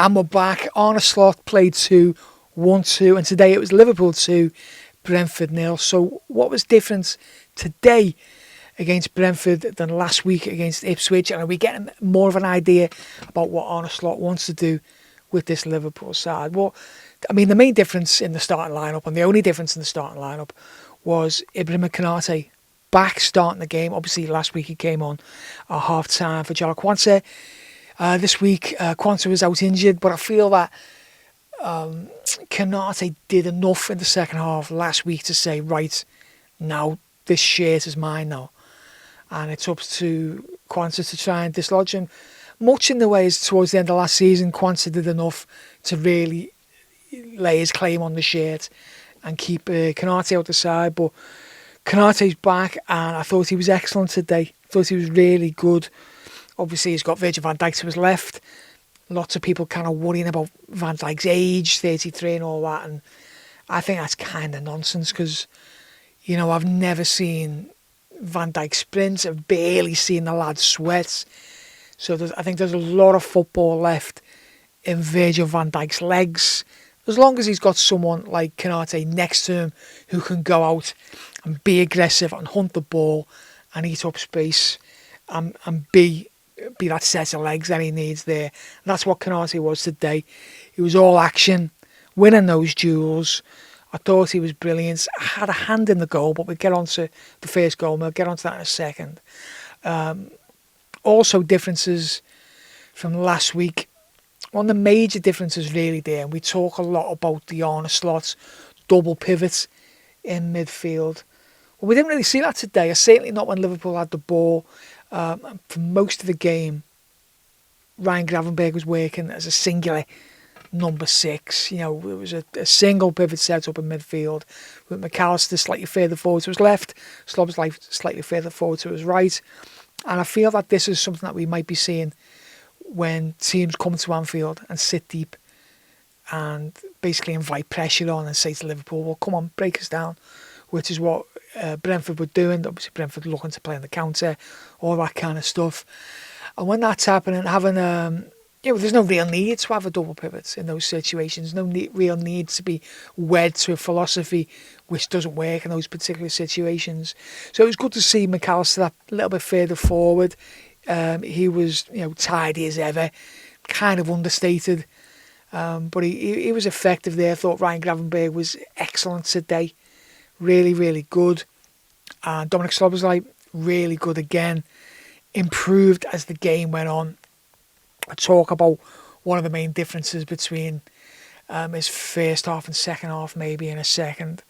And we're back. Arne Slot played 1-2, and today it was Liverpool 2, Brentford 0. So what was different today against Brentford than last week against Ipswich? And are we getting more of an idea about what Arne Slot wants to do with this Liverpool side? Well, I mean, the main difference in the starting lineup, and the only difference in the starting lineup, was Ibrahim Konate back starting the game. Obviously, last week he came on at half-time for Jala Kwanzaa. This week, Kwanzaa was out injured, but I feel that Konate did enough in the second half last week to say, right, now this shirt is mine now. And it's up to Kwanzaa to try and dislodge him. Much in the ways towards the end of last season, Kwanzaa did enough to really lay his claim on the shirt and keep Konate out the side. But Konate's back, and I thought he was excellent today. I thought he was really good. Obviously, he's got Virgil van Dijk to his left. Lots of people kind of worrying about Van Dijk's age, 33 and all that. And I think that's kind of nonsense because, you know, I've never seen Van Dijk sprint. I've barely seen the lad sweat. So I think there's a lot of football left in Virgil van Dijk's legs. As long as he's got someone like Konate next to him who can go out and be aggressive and hunt the ball and eat up space and be that set of legs that he needs there. And that's what Konate was today. He was all action, winning those duels. I thought he was brilliant. I had a hand in the goal, but we'll get on to the first goal, and we'll get on to that in a second. Also, differences from last week. One of the major differences really there, and we talk a lot about the Arne Slot double pivot in midfield. Well, we didn't really see that today, certainly not when Liverpool had the ball. For most of the game, Ryan Gravenberch was working as a singular number 6. You know, it was a single pivot set up in midfield with McAllister slightly further forward to his left, Slob's slightly further forward to his right. And I feel that this is something that we might be seeing when teams come to Anfield and sit deep and basically invite pressure on and say to Liverpool, well, come on, break us down, which is what Brentford were doing. Obviously, Brentford looking to play on the counter, all that kind of stuff. And when that's happening, having there's no real need to have a double pivot in those situations. No real need to be wed to a philosophy which doesn't work in those particular situations. So it was good to see McAllister that little bit further forward. He was, tidy as ever, kind of understated, but he was effective there. I thought Ryan Gravenberch was excellent today, really, really good. Dominic Szoboszlai, really good again, improved as the game went on. I talk about one of the main differences between his first half and second half, maybe in a second.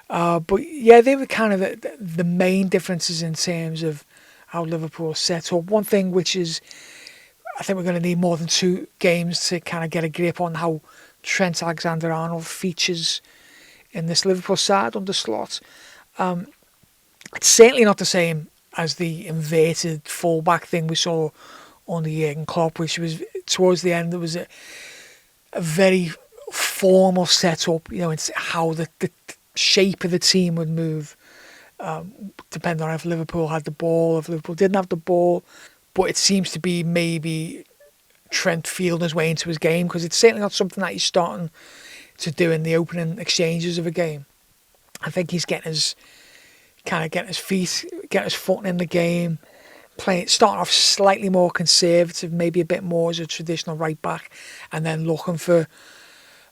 But yeah, they were kind of the main differences in terms of how Liverpool set up. One thing which is, I think we're going to need more than 2 games to kind of get a grip on how Trent Alexander-Arnold features in this Liverpool side under Slot. It's certainly not the same as the inverted fullback thing we saw under Jurgen Klopp, which was towards the end. There was a very formal setup, it's how the shape of the team would move. Depending on if Liverpool had the ball, if Liverpool didn't have the ball. But it seems to be maybe Trent feeling his way into his game, because it's certainly not something that he's starting to do in the opening exchanges of a game. I think he's getting his feet, getting his foot in the game, starting off slightly more conservative, maybe a bit more as a traditional right back, and then looking for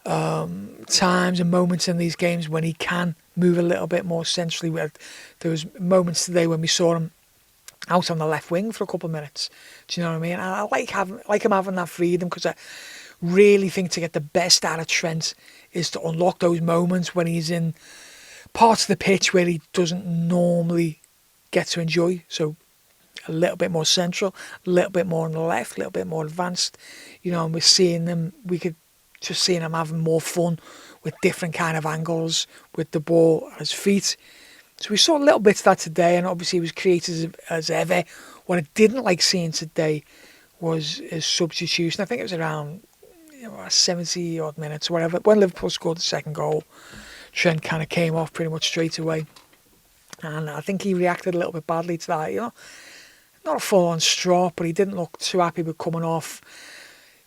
times and moments in these games when he can move a little bit more centrally. There was moments today when we saw him out on the left wing for a couple of minutes. Do you know what I mean? And I like him having that freedom, because I really think to get the best out of Trent is to unlock those moments when he's in parts of the pitch where he doesn't normally get to enjoy. So a little bit more central, a little bit more on the left, a little bit more advanced. And we're seeing them. We could just seeing him having more fun with different kind of angles with the ball at his feet. So we saw little bits of that today, and obviously he was creative as ever. What I didn't like seeing today was his substitution. I think it was around 70 odd minutes or whatever. When Liverpool scored the second goal, Trent kind of came off pretty much straight away. And I think he reacted a little bit badly to that. Not a full-on strop, but he didn't look too happy with coming off.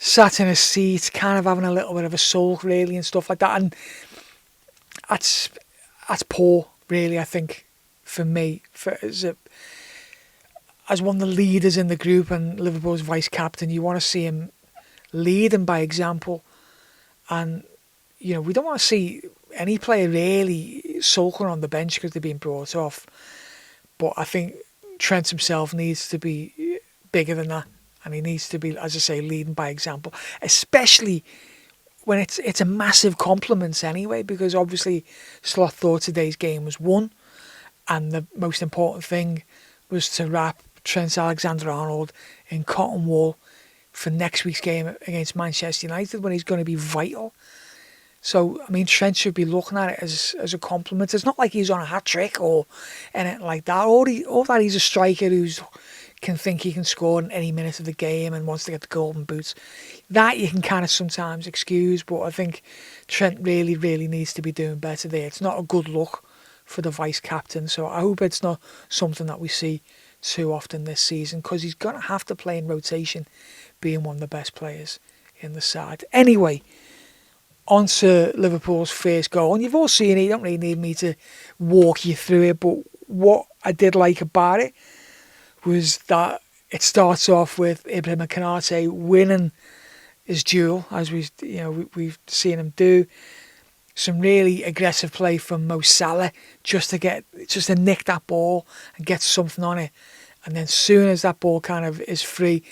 sat in a seat, kind of having a little bit of a sulk, really, and stuff like that. And that's poor, really, I think, for me, as one of the leaders in the group and Liverpool's vice captain. You want to see him leading by example, and we don't want to see any player really sulking on the bench because they're being brought off. But I think Trent himself needs to be bigger than that, and he needs to be, as I say, leading by example, especially when it's a massive compliment anyway, because obviously Slot thought today's game was won, and the most important thing was to wrap Trent Alexander-Arnold in cotton wool for next week's game against Manchester United, when he's going to be vital. So, I mean, Trent should be looking at it as a compliment. It's not like he's on a hat-trick or anything like that. Or that he's a striker who can think he can score in any minute of the game and wants to get the golden boots. That you can kind of sometimes excuse, but I think Trent really, really needs to be doing better there. It's not a good look for the vice-captain, so I hope it's not something that we see too often this season, because he's going to have to play in rotation, being one of the best players in the side. Anyway, on to Liverpool's first goal, and you've all seen it, you don't really need me to walk you through it, but what I did like about it was that it starts off with Ibrahim Konate winning his duel, as we've seen him do. Some really aggressive play from Mo Salah just to nick that ball and get something on it. And then soon as that ball kind of is free,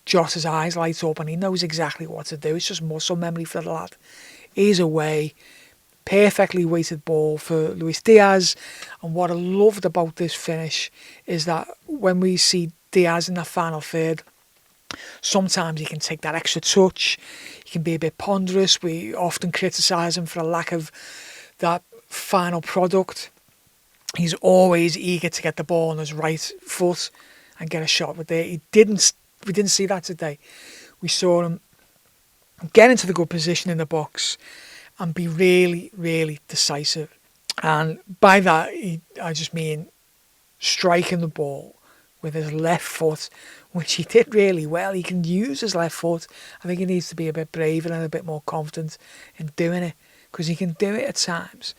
Jota's eyes light up and he knows exactly what to do. It's just muscle memory for the lad. He's away. Perfectly weighted ball for Luis Diaz. And what I loved about this finish is that when we see Diaz in that final third, sometimes he can take that extra touch. He can be a bit ponderous. We often criticise him for a lack of that final product. He's always eager to get the ball on his right foot and get a shot with it. We didn't see that today. We saw him get into the good position in the box and be really, really decisive. And by that, I just mean striking the ball with his left foot, which he did really well. He can use his left foot. I think he needs to be a bit braver and a bit more confident in doing it, because he can do it at times.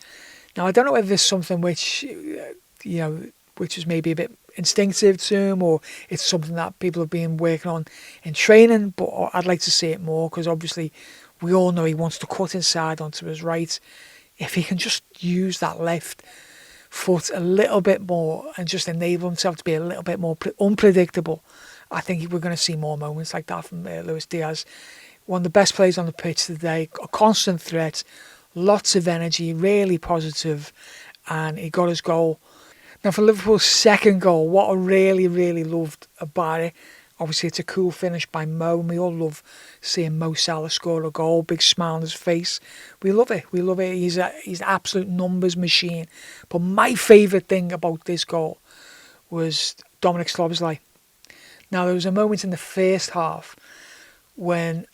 Now, I don't know whether there's something which is maybe a bit instinctive to him, or it's something that people have been working on in training, but I'd like to see it more, because obviously we all know he wants to cut inside onto his right. If he can just use that left foot a little bit more and just enable himself to be a little bit more unpredictable, I think we're going to see more moments like that from Luis Diaz. One of the best players on the pitch today, a constant threat, lots of energy, really positive, and he got his goal. Now, for Liverpool's second goal, what I really, really loved about it, obviously it's a cool finish by Mo, and we all love seeing Mo Salah score a goal, big smile on his face. We love it. He's an absolute numbers machine. But my favourite thing about this goal was Dominic Szoboszlai. Now, there was a moment in the first half when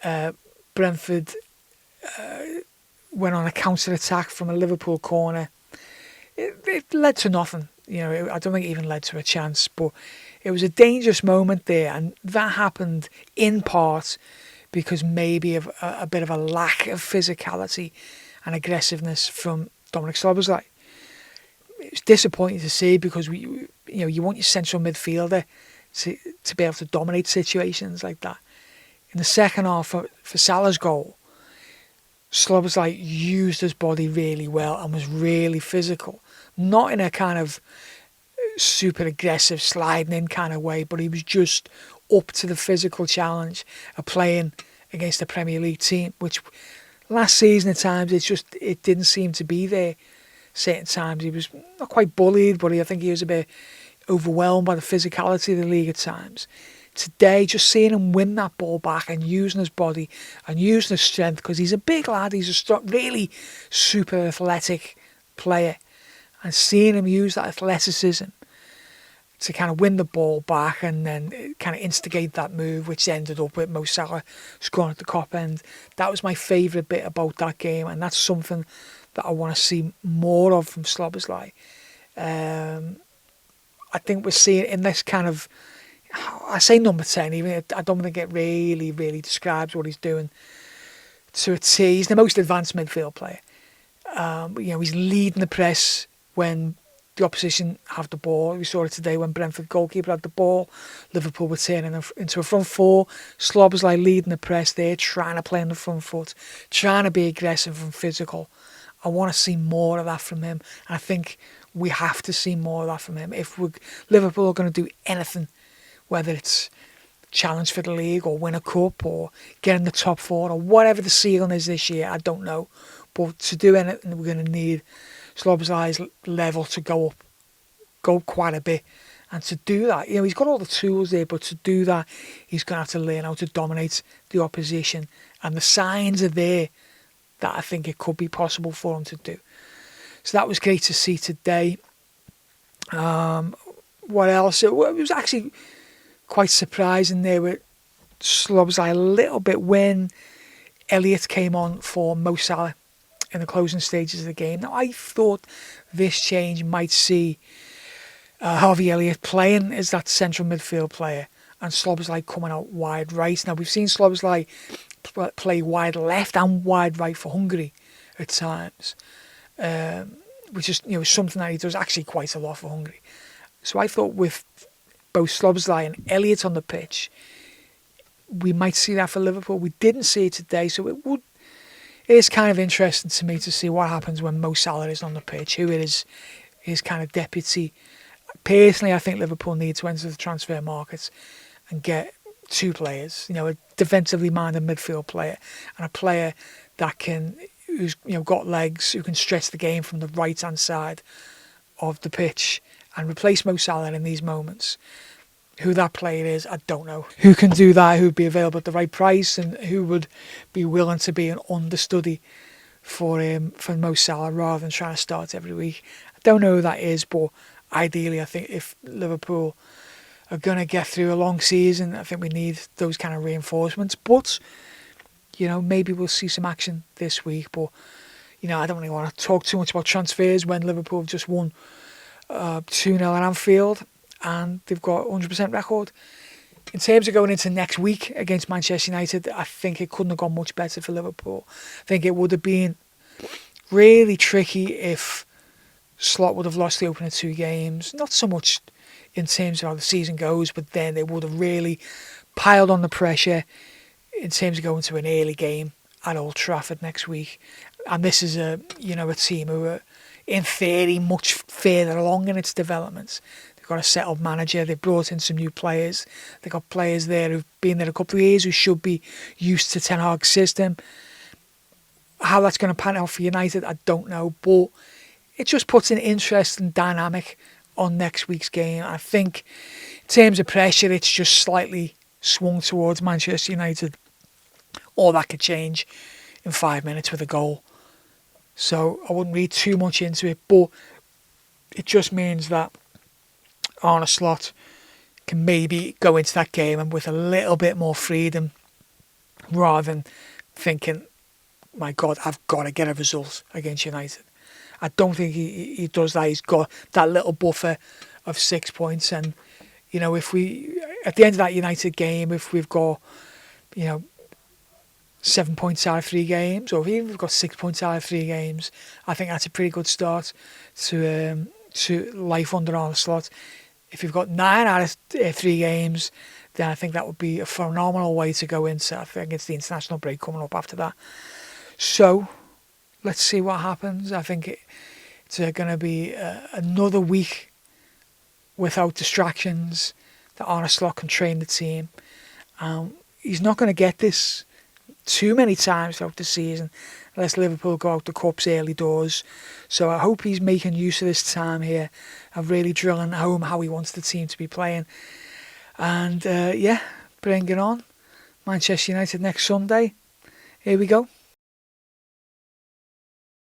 Brentford went on a counter-attack from a Liverpool corner. It led to nothing. I don't think it even led to a chance, but it was a dangerous moment there, and that happened in part because maybe of a bit of a lack of physicality and aggressiveness from Dominic Szoboszlai. It was disappointing to see, because you want your central midfielder to be able to dominate situations like that. In the second half, for Salah's goal, Szoboszlai used his body really well and was really physical. Not in a kind of super aggressive sliding in kind of way, but he was just up to the physical challenge of playing against a Premier League team, which last season at times it didn't seem to be there. Certain times he was not quite bullied, but I think he was a bit overwhelmed by the physicality of the league at times. Today, just seeing him win that ball back and using his body and using his strength, because he's a big lad, he's a really super athletic player, and seeing him use that athleticism to kind of win the ball back and then kind of instigate that move, which ended up with Mo Salah scoring at the top end. That was my favourite bit about that game, and that's something that I want to see more of from Szoboszlai. I think we're seeing in this kind of I say number 10, even I don't think it really, really describes what he's doing to a T. He's the most advanced midfield player. He's leading the press when the opposition have the ball. We saw it today when Brentford goalkeeper had the ball. Liverpool were turning into a front four. Szoboszlai leading the press there, trying to play on the front foot, trying to be aggressive and physical. I want to see more of that from him. And I think we have to see more of that from him. If Liverpool are going to do anything, whether it's challenge for the league or win a cup or get in the top four or whatever the ceiling is this year, I don't know. But to do anything, we're going to need Szoboszlai's level to go quite a bit. And to do that, he's got all the tools there, but to do that, he's going to have to learn how to dominate the opposition. And the signs are there that I think it could be possible for him to do. So that was great to see today. What else? It was actually quite surprising there with Szoboszlai a little bit when Elliott came on for Mo Salah in the closing stages of the game. Now, I thought this change might see Harvey Elliott playing as that central midfield player and Szoboszlai coming out wide right. Now, we've seen Szoboszlai play wide left and wide right for Hungary at times, which is something that he does actually quite a lot for Hungary. So I thought with both Szoboszlai and Elliott on the pitch, we might see that for Liverpool. We didn't see it today, so it is kind of interesting to me to see what happens when Mo Salah is on the pitch, who is his kind of deputy. Personally, I think Liverpool need to enter the transfer market and get two players, a defensively minded midfield player and a player who's got legs, who can stretch the game from the right hand side of the pitch and replace Mo Salah in these moments. Who that player is, I don't know. Who can do that, who would be available at the right price and who would be willing to be an understudy for Mo Salah rather than trying to start every week. I don't know who that is, but ideally I think if Liverpool are going to get through a long season, I think we need those kind of reinforcements. But, maybe we'll see some action this week. But, I don't really want to talk too much about transfers when Liverpool have just won 2-0 at Anfield and they've got 100% record. In terms of going into next week against Manchester United, I think it couldn't have gone much better for Liverpool. I think it would have been really tricky if Slot would have lost the opening two games. Not so much in terms of how the season goes, but then they would have really piled on the pressure in terms of going to an early game at Old Trafford next week. And this is a team who are, in theory, much further along in its development. They've got a settled manager. They've brought in some new players. They've got players there who've been there a couple of years who should be used to Ten Hag's system. How that's going to pan out for United, I don't know. But it just puts an interesting dynamic on next week's game. I think in terms of pressure, it's just slightly swung towards Manchester United. All that could change in 5 minutes with a goal. So I wouldn't read too much into it, but it just means that Arne Slot can maybe go into that game and with a little bit more freedom rather than thinking, my God, I've got to get a result against United. I don't think he does that. He's got that little buffer of 6 points. And, if we, at the end of that United game, if we've got, 7 points out of 3 games, or even if we've got 6 points out of 3 games, I think that's a pretty good start to life under Arne Slot. If you've got 9 out of 3 games, then I think that would be a phenomenal way to go into. I think it's the international break coming up after that. So let's see what happens. I think it's going to be another week without distractions that Arne Slot can train the team. He's not going to get this too many times throughout the season unless Liverpool go out the Cups early doors. So I hope he's making use of this time here of really drilling home how he wants the team to be playing. And bring it on. Manchester United next Sunday. Here we go.